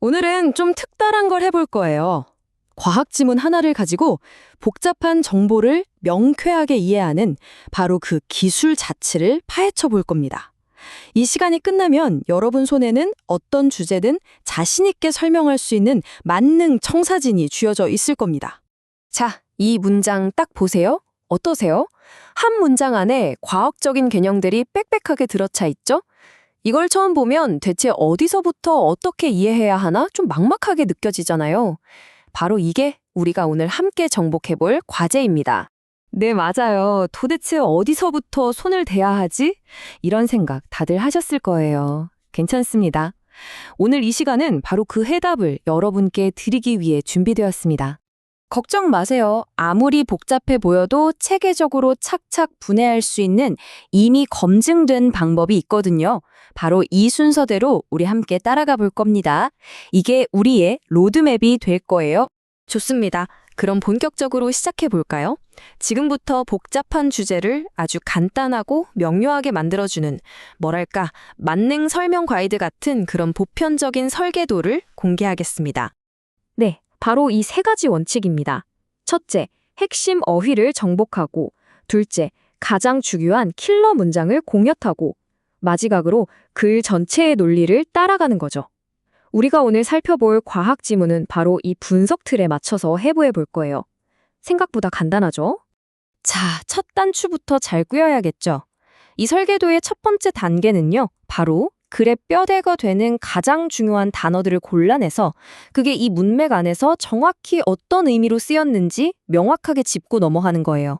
오늘은 좀 특별한 걸 해볼 거예요. 과학 지문 하나를 가지고 복잡한 정보를 명쾌하게 이해하는 바로 그 기술 자체를 파헤쳐 볼 겁니다. 이 시간이 끝나면 여러분 손에는 어떤 주제든 자신 있게 설명할 수 있는 만능 청사진이 쥐어져 있을 겁니다. 자, 이 문장 딱 보세요. 어떠세요? 한 문장 안에 과학적인 개념들이 빽빽하게 들어차 있죠? 이걸 처음 보면 대체 어디서부터 어떻게 이해해야 하나 좀 막막하게 느껴지잖아요. 바로 이게 우리가 오늘 함께 정복해볼 과제입니다. 네, 맞아요. 도대체 어디서부터 손을 대야 하지? 이런 생각 다들 하셨을 거예요. 괜찮습니다. 오늘 이 시간은 바로 그 해답을 여러분께 드리기 위해 준비되었습니다. 걱정 마세요. 아무리 복잡해 보여도 체계적으로 착착 분해할 수 있는 이미 검증된 방법이 있거든요. 바로 이 순서대로 우리 함께 따라가 볼 겁니다. 이게 우리의 로드맵이 될 거예요. 좋습니다. 그럼 본격적으로 시작해 볼까요? 지금부터 복잡한 주제를 아주 간단하고 명료하게 만들어주는 뭐랄까 만능 설명 가이드 같은 그런 보편적인 설계도를 공개하겠습니다. 네. 바로 이 세 가지 원칙입니다. 첫째, 핵심 어휘를 정복하고, 둘째, 가장 중요한 킬러 문장을 공략하고, 마지막으로 글 전체의 논리를 따라가는 거죠. 우리가 오늘 살펴볼 과학 지문은 바로 이 분석 틀에 맞춰서 해부해 볼 거예요. 생각보다 간단하죠? 자, 첫 단추부터 잘 꿰어야겠죠. 이 설계도의 첫 번째 단계는요, 바로 글의 뼈대가 되는 가장 중요한 단어들을 골라내서 그게 이 문맥 안에서 정확히 어떤 의미로 쓰였는지 명확하게 짚고 넘어가는 거예요.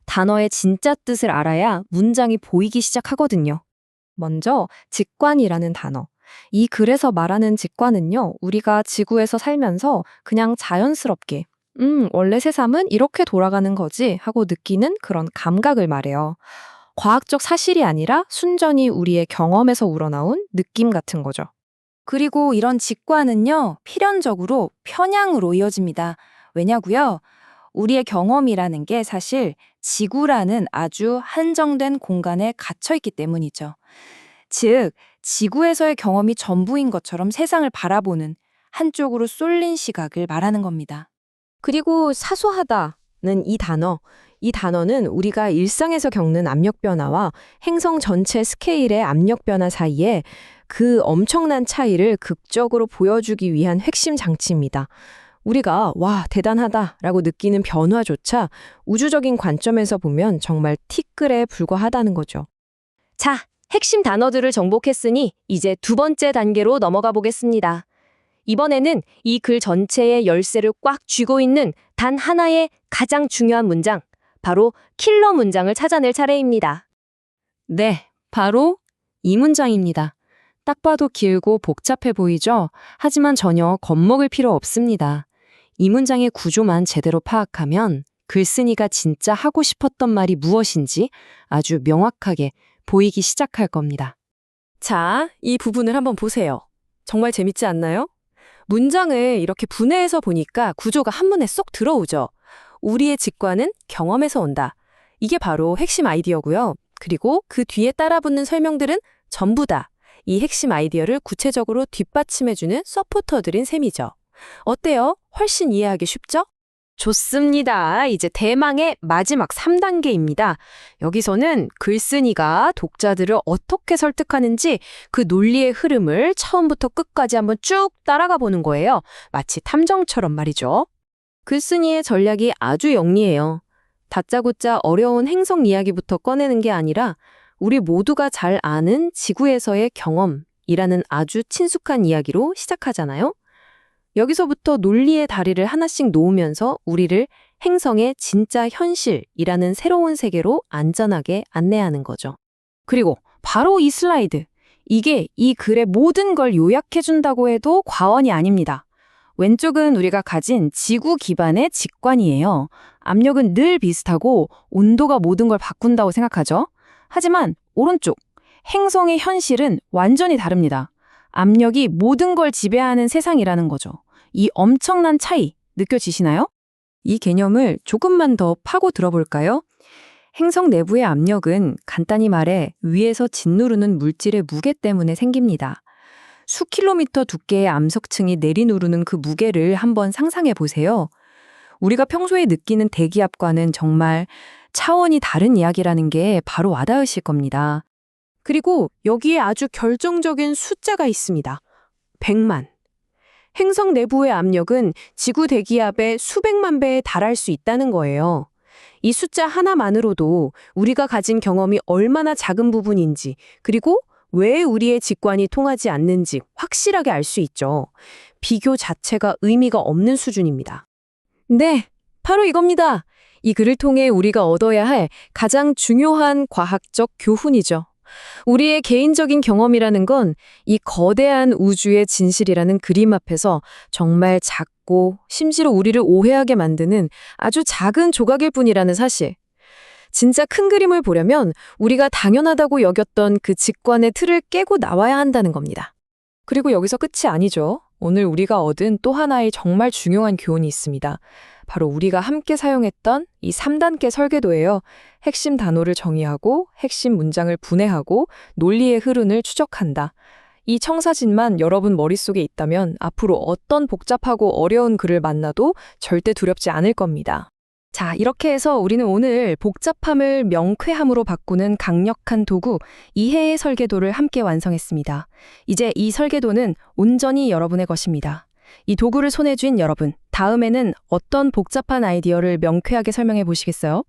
단어의 진짜 뜻을 알아야 문장이 보이기 시작하거든요. 먼저 직관이라는 단어. 이 글에서 말하는 직관은요, 우리가 지구에서 살면서 그냥 자연스럽게 원래 세상은 이렇게 돌아가는 거지 하고 느끼는 그런 감각을 말해요. 과학적 사실이 아니라 순전히 우리의 경험에서 우러나온 느낌 같은 거죠. 그리고 이런 직관은요, 필연적으로 편향으로 이어집니다. 왜냐고요? 우리의 경험이라는 게 사실 지구라는 아주 한정된 공간에 갇혀 있기 때문이죠. 즉, 지구에서의 경험이 전부인 것처럼 세상을 바라보는 한쪽으로 쏠린 시각을 말하는 겁니다. 그리고 사소하다는 이 단어는 우리가 일상에서 겪는 압력 변화와 행성 전체 스케일의 압력 변화 사이에 그 엄청난 차이를 극적으로 보여주기 위한 핵심 장치입니다. 우리가 와, 대단하다라고 느끼는 변화조차 우주적인 관점에서 보면 정말 티끌에 불과하다는 거죠. 자, 핵심 단어들을 정복했으니 이제 두 번째 단계로 넘어가 보겠습니다. 이번에는 이 글 전체의 열쇠를 꽉 쥐고 있는 단 하나의 가장 중요한 문장, 바로 킬러 문장을 찾아낼 차례입니다. 네, 바로 이 문장입니다. 딱 봐도 길고 복잡해 보이죠? 하지만 전혀 겁먹을 필요 없습니다. 이 문장의 구조만 제대로 파악하면 글쓴이가 진짜 하고 싶었던 말이 무엇인지 아주 명확하게 보이기 시작할 겁니다. 자, 이 부분을 한번 보세요. 정말 재밌지 않나요? 문장을 이렇게 분해해서 보니까 구조가 한눈에 쏙 들어오죠. 우리의 직관은 경험에서 온다. 이게 바로 핵심 아이디어고요. 그리고 그 뒤에 따라붙는 설명들은 전부 다 이 핵심 아이디어를 구체적으로 뒷받침해주는 서포터들인 셈이죠. 어때요? 훨씬 이해하기 쉽죠? 좋습니다. 이제 대망의 마지막 3단계입니다. 여기서는 글쓴이가 독자들을 어떻게 설득하는지 그 논리의 흐름을 처음부터 끝까지 한번 쭉 따라가 보는 거예요. 마치 탐정처럼 말이죠. 글쓴이의 전략이 아주 영리해요. 다짜고짜 어려운 행성 이야기부터 꺼내는 게 아니라 우리 모두가 잘 아는 지구에서의 경험이라는 아주 친숙한 이야기로 시작하잖아요. 여기서부터 논리의 다리를 하나씩 놓으면서 우리를 행성의 진짜 현실이라는 새로운 세계로 안전하게 안내하는 거죠. 그리고 바로 이 슬라이드. 이게 이 글의 모든 걸 요약해준다고 해도 과언이 아닙니다. 왼쪽은 우리가 가진 지구 기반의 직관이에요. 압력은 늘 비슷하고 온도가 모든 걸 바꾼다고 생각하죠. 하지만 오른쪽, 행성의 현실은 완전히 다릅니다. 압력이 모든 걸 지배하는 세상이라는 거죠. 이 엄청난 차이 느껴지시나요? 이 개념을 조금만 더 파고 들어볼까요? 행성 내부의 압력은 간단히 말해 위에서 짓누르는 물질의 무게 때문에 생깁니다. 수킬로미터 두께의 암석층이 내리누르는 그 무게를 한번 상상해 보세요. 우리가 평소에 느끼는 대기압과는 정말 차원이 다른 이야기라는 게 바로 와닿으실 겁니다. 그리고 여기에 아주 결정적인 숫자가 있습니다. 100만. 행성 내부의 압력은 지구 대기압의 수백만 배에 달할 수 있다는 거예요. 이 숫자 하나만으로도 우리가 가진 경험이 얼마나 작은 부분인지, 그리고 왜 우리의 직관이 통하지 않는지 확실하게 알 수 있죠. 비교 자체가 의미가 없는 수준입니다. 네, 바로 이겁니다. 이 글을 통해 우리가 얻어야 할 가장 중요한 과학적 교훈이죠. 우리의 개인적인 경험이라는 건 이 거대한 우주의 진실이라는 그림 앞에서 정말 작고 심지어 우리를 오해하게 만드는 아주 작은 조각일 뿐이라는 사실. 진짜 큰 그림을 보려면 우리가 당연하다고 여겼던 그 직관의 틀을 깨고 나와야 한다는 겁니다. 그리고 여기서 끝이 아니죠. 오늘 우리가 얻은 또 하나의 정말 중요한 교훈이 있습니다. 바로 우리가 함께 사용했던 이 3단계 설계도예요. 핵심 단어를 정의하고 핵심 문장을 분해하고 논리의 흐름을 추적한다. 이 청사진만 여러분 머릿속에 있다면 앞으로 어떤 복잡하고 어려운 글을 만나도 절대 두렵지 않을 겁니다. 자, 이렇게 해서 우리는 오늘 복잡함을 명쾌함으로 바꾸는 강력한 도구, 이해의 설계도를 함께 완성했습니다. 이제 이 설계도는 온전히 여러분의 것입니다. 이 도구를 손에 쥔 여러분, 다음에는 어떤 복잡한 아이디어를 명쾌하게 설명해 보시겠어요?